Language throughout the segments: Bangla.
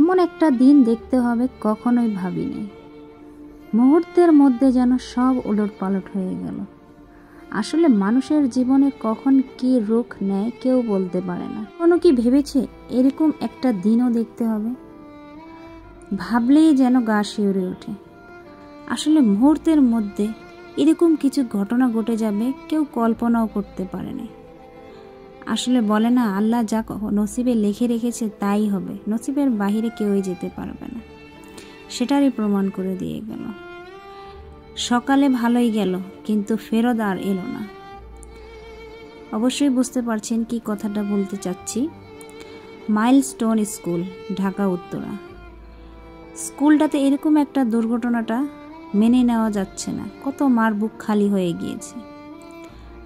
এমন একটা দিন দেখতে হবে কখনোই ভাবিনি। মুহূর্তের মধ্যে যেন সব ওলটপালট হয়ে গেল। আসলে মানুষের জীবনে কখন কি রূপ নেয় কেউ বলতে পারে না। কোনো কি ভেবেছে এরকম একটা দিনও দেখতে হবে? ভাবলেই যেন গা শিউরে ওঠে। আসলে মুহূর্তের মধ্যে এরকম কিছু ঘটনা ঘটে যাবে কেউ কল্পনাও করতে পারে না। আসলে বলে না, আল্লাহ যা নসিবে লিখে রেখেছে তাই হবে, নসিবের বাহিরে কেউই যেতে পারবে না। সেটারই প্রমাণ করে দিয়ে গেল। সকালে ভালোই গেল, কিন্তু ফেরত আর এলো না। অবশ্যই বুঝতে পারছেন কি কথাটা বলতে চাচ্ছি। Milestone school, Dhaka Uttara. স্কুলটাতে এরকম একটা দুর্ঘটনাটা মেনে নেওয়া যাচ্ছে না। কত মার বুক খালি হয়ে গিয়েছে।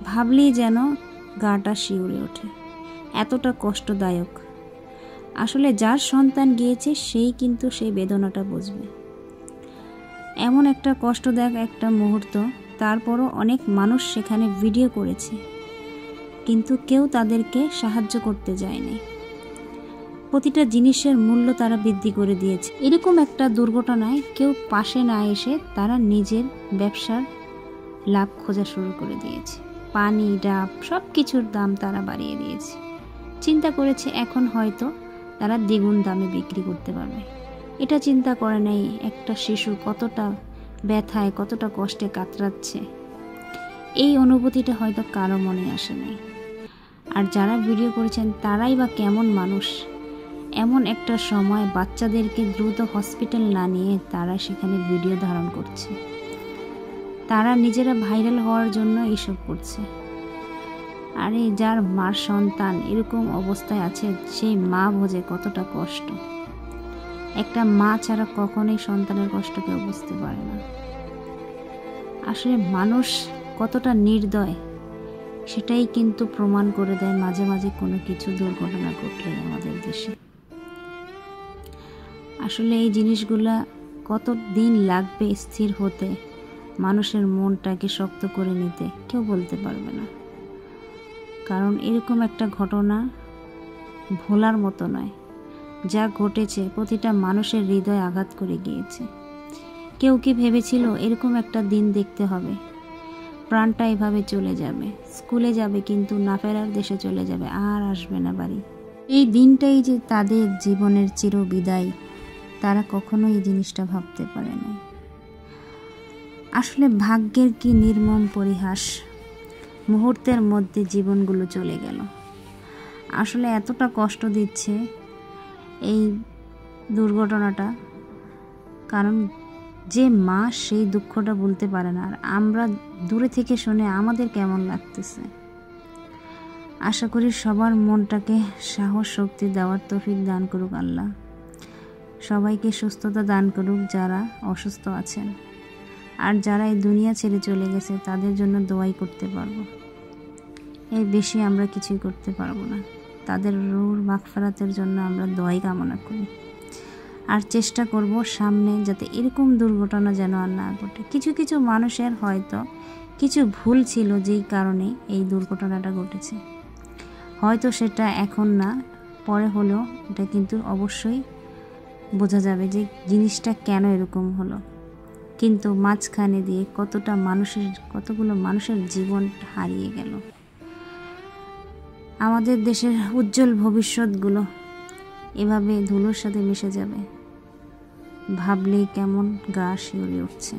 ভাবলেই যেন গাটা শিউরে ওঠে, এতটা কষ্টদায়ক। আসলে যার সন্তান গিয়েছে সেই কিন্তু সেই বেদনাটা বুঝবে। এমন একটা কষ্টদায়ক একটা মুহূর্ত। তারপরও অনেক মানুষ সেখানে ভিডিও করেছে, কিন্তু কেউ তাদেরকে সাহায্য করতে যায়নি। প্রতিটা জিনিসের মূল্য তারা বৃদ্ধি করে দিয়েছে। এরকম একটা দুর্ঘটনায় কেউ পাশে না এসে তারা নিজের ব্যবসার লাভ খোঁজা শুরু করে দিয়েছে। পানি, ডাব সব কিছুর দাম তারা বাড়িয়ে দিয়েছে। চিন্তা করেছে এখন হয়তো তারা দ্বিগুণ দামে বিক্রি করতে পারবে। এটা চিন্তা করে নাই একটা শিশু কতটা ব্যথায় কতটা কষ্টে কাতরাচ্ছে। এই অনুভূতিটা হয়তো কারো মনে আসে নাই। আর যারা ভিডিও করেছেন তারাই বা কেমন মানুষ। এমন একটা সময় বাচ্চাদেরকে দ্রুত হসপিটাল না নিয়ে তারা সেখানে ভিডিও ধারণ করছে। তারা নিজেরা ভাইরাল হওয়ার জন্য এইসব করছে। আরে যার মার সন্তান এরকম অবস্থায় আছে, সেই মা বোঝে কতটা কষ্ট। একটা মা ছাড়া কখনোই সন্তানের কষ্ট কেউ বুঝতে পারে না। আসলে মানুষ কতটা নির্দয় সেটাই কিন্তু প্রমাণ করে দেয় মাঝে মাঝে কোনো কিছু দুর্ঘটনা ঘটলে আমাদের দেশে। আসলে এই জিনিসগুলা কত দিন লাগবে স্থির হতে, মানুষের মনটাকে শক্ত করে নিতে কেউ বলতে পারবে না। কারণ এরকম একটা ঘটনা ভোলার মতো নয়। যা ঘটেছে প্রতিটা মানুষের হৃদয় আঘাত করে গিয়েছে। কেউ কি ভেবেছিল এরকম একটা দিন দেখতে হবে? প্রাণটা এভাবে চলে যাবে, স্কুলে যাবে কিন্তু না ফেরার দেশে চলে যাবে, আর আসবে না বাড়ি। এই দিনটাই যে তাদের জীবনের চিরবিদায়, তারা কখনো এই জিনিসটা ভাবতে পারে না। আসলে ভাগ্যের কি নির্মম পরিহাস, মুহূর্তের মধ্যে জীবনগুলো চলে গেল। আসলে এতটা কষ্ট দিচ্ছে এই দুর্ঘটনাটা, কারণ যে মা সেই দুঃখটা বলতে পারে না। আর আমরা দূরে থেকে শুনে আমাদের কেমন লাগতেছে। আশা করি সবার মনটাকে সাহস শক্তি দেওয়ার তৌফিক দান করুক আল্লাহ। সবাইকে সুস্থতা দান করুক যারা অসুস্থ আছেন। আর যারা এই দুনিয়া ছেড়ে চলে গেছে তাদের জন্য দোয়াই করতে পারবো। এর বেশি আমরা কিছুই করতে পারবো না। তাদের রূহ মাগফিরাতের জন্য আমরা দোয়াই কামনা করি। আর চেষ্টা করব সামনে যাতে এরকম দুর্ঘটনা যেন আর না ঘটে। কিছু কিছু মানুষের হয়তো কিছু ভুল ছিল যেই কারণে এই দুর্ঘটনাটা ঘটেছে। হয়তো সেটা এখন না, পরে হলেও এটা কিন্তু অবশ্যই বোঝা যাবে যে জিনিসটা কেন এরকম হলো। কিন্তু মাঝখানে দিয়ে কতগুলো মানুষের জীবন হারিয়ে গেল। আমাদের দেশের উজ্জ্বল ভবিষ্যৎগুলো এভাবে ধুলোর সাথে মিশে যাবে, ভাবলেই কেমন গা শিউরে উঠছে।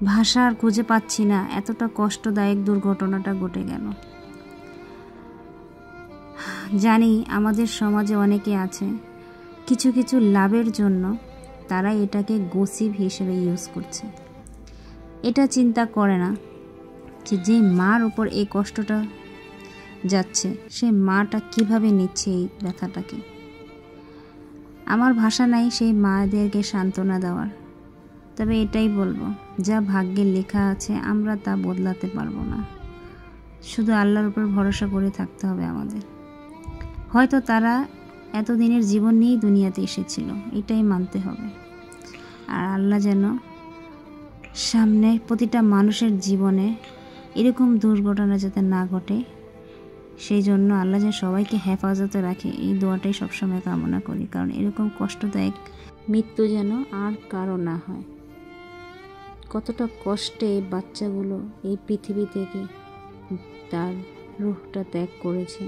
ভাষা আর খুঁজে পাচ্ছি না, এতটা কষ্টদায়ক দুর্ঘটনাটা ঘটে গেল। জানি আমাদের সমাজে অনেকে আছে কিছু কিছু লাভের জন্য তারা এটাকে গসিপ হিসেবে ইউজ করছে। এটা চিন্তা করে না যে মার উপর এই কষ্টটা যাচ্ছে, সে মাটা কিভাবে নিচ্ছে এই ব্যথাটাকে। আমার ভাষা নাই সেই মাদেরকে সান্ত্বনা দেওয়ার। তবে এটাই বলবো, যা ভাগ্যে লেখা আছে আমরা তা বদলাতে পারবো না। শুধু আল্লাহর উপর ভরসা করে থাকতে হবে আমাদের। হয়তো তারা এতদিনের জীবন নিয়েই দুনিয়াতে এসেছিল, এটাই মানতে হবে। আর আল্লাহ যেন সামনে প্রতিটা মানুষের জীবনে এরকম দুর্ঘটনা যাতে না ঘটে সেই জন্য আল্লাহ যেন সবাইকে হেফাজতে রাখে এই দোয়াটাই সবসময় কামনা করি, কারণ এরকম কষ্টদায়ক মৃত্যু যেন আর কারো না হয়। কতটা কষ্টে এই বাচ্চাগুলো এই পৃথিবী থেকে তার রূহটা ত্যাগ করেছে,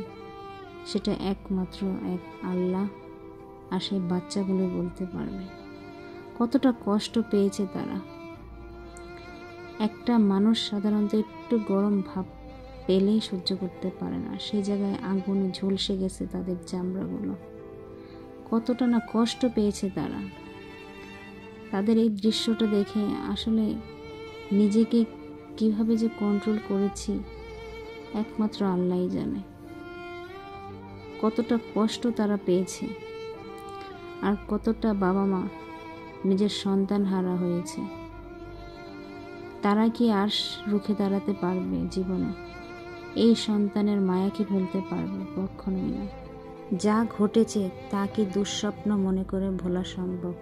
সেটা একমাত্র এক আল্লাহ আর সেই বাচ্চাগুলো বলতে পারবে। কতটা কষ্ট পেয়েছে তারা। একটা মানুষ সাধারণত একটু গরম ভাব পেলেই সহ্য করতে পারে না, সেই জায়গায় আগুনে ঝলসে গেছে তাদের চামড়াগুলো। কতটা না কষ্ট পেয়েছে তারা। তাদের এই দৃশ্যটা দেখে আসলে নিজেকে কিভাবে যে কন্ট্রোল করেছি একমাত্র আল্লাহই জানে। কতটা কষ্ট তারা পেয়েছে, আর কতটা বাবা মা নিজের সন্তান হারা হয়েছে। তারা কি আর রুখে দাঁড়াতে পারবে জীবনে? এই সন্তানের মায়া কি ভুলতে পারবে? কখনোই না। যা ঘটেছে তা কি দুঃস্বপ্ন মনে করে ভোলা সম্ভব?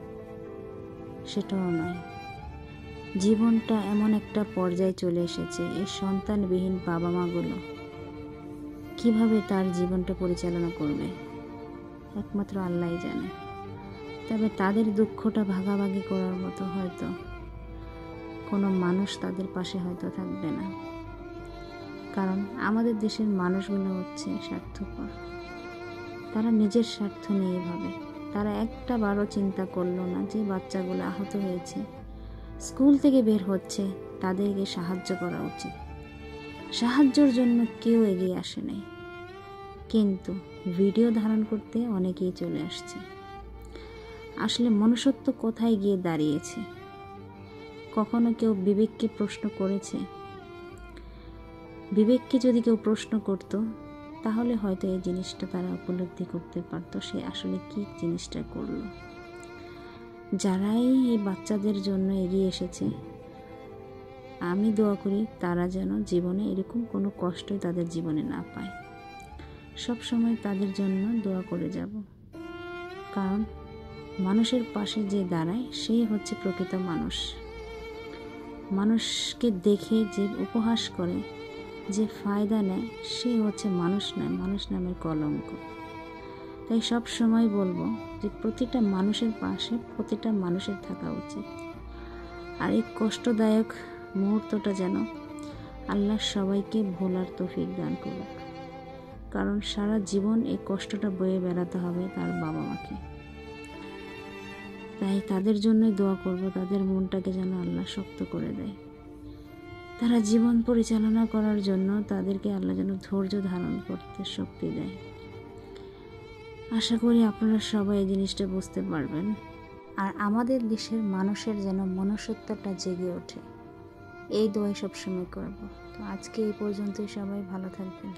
সেটাও নয়। জীবনটা এমন একটা পর্যায়ে চলে এসেছে, এই সন্তানবিহীন বাবা মাগুলো কিভাবে তার জীবনটা পরিচালনা করবে একমাত্র আল্লাহই জানে। তবে তাদের দুঃখটা ভাগাভাগি করার মতো হয়তো কোনো মানুষ তাদের পাশে হয়তো থাকবে না, কারণ আমাদের দেশের মানুষগুলো হচ্ছে স্বার্থপর। তারা নিজের স্বার্থ নিয়ে ভাবে। তারা একটা বারও চিন্তা করলো না যে বাচ্চাগুলো আহত হয়েছে, স্কুল থেকে বের হচ্ছে, তাদেরকে সাহায্য করা উচিত। সাহায্যের জন্য কেউ এগিয়ে আসে নাই, কিন্তু ভিডিও ধারণ করতে অনেকেই চলে আসছে। আসলে মনুষ্যত্ব কোথায় গিয়ে দাঁড়িয়েছে? কখনো কেউ বিবেককে প্রশ্ন করেছে? বিবেককে যদি কেউ প্রশ্ন করত তাহলে হয়তো এই জিনিসটা তারা উপলব্ধি করতে পারতো সে আসলে কি জিনিসটা করলো। যারাই এই বাচ্চাদের জন্য এগিয়ে এসেছে, আমি দোয়া করি তারা যেন জীবনে এরকম কোনো কষ্টই তাদের জীবনে না পায়। সব সময় তাদের জন্য দোয়া করে যাব, কারণ মানুষের পাশে যে দাঁড়ায় সেই হচ্ছে প্রকৃত মানুষ। মানুষকে দেখে যে উপহাস করে, যে ফায়দা নেয়, সে হচ্ছে মানুষ নয়, মানুষ নামের কলঙ্ক। তাই সব সময় বলবো যে প্রতিটা মানুষের পাশে প্রতিটা মানুষের থাকা উচিত। আর এই কষ্টদায়ক মুহূর্তটা যেন আল্লাহ সবাইকে ভোলার তৌফিক দান করুক, কারণ সারা জীবন এই কষ্টটা বয়ে বেড়াতে হবে তার বাবা মাকে। তাই তাদের জন্যই দোয়া করব, তাদের মনটাকে যেন আল্লাহ শক্ত করে দেয়। তারা জীবন পরিচালনা করার জন্য তাদেরকে আল্লাহ যেন ধৈর্য ধারণ করতে শক্তি দেয়। আশা করি আপনারা সবাই এই জিনিসটা বুঝতে পারবেন, আর আমাদের দেশের মানুষের যেন মনুষ্যত্বটা জেগে ওঠে, এই দোয়াই সবসময় করব। তো আজকে এই পর্যন্তই, সবাই ভালো থাকবেন।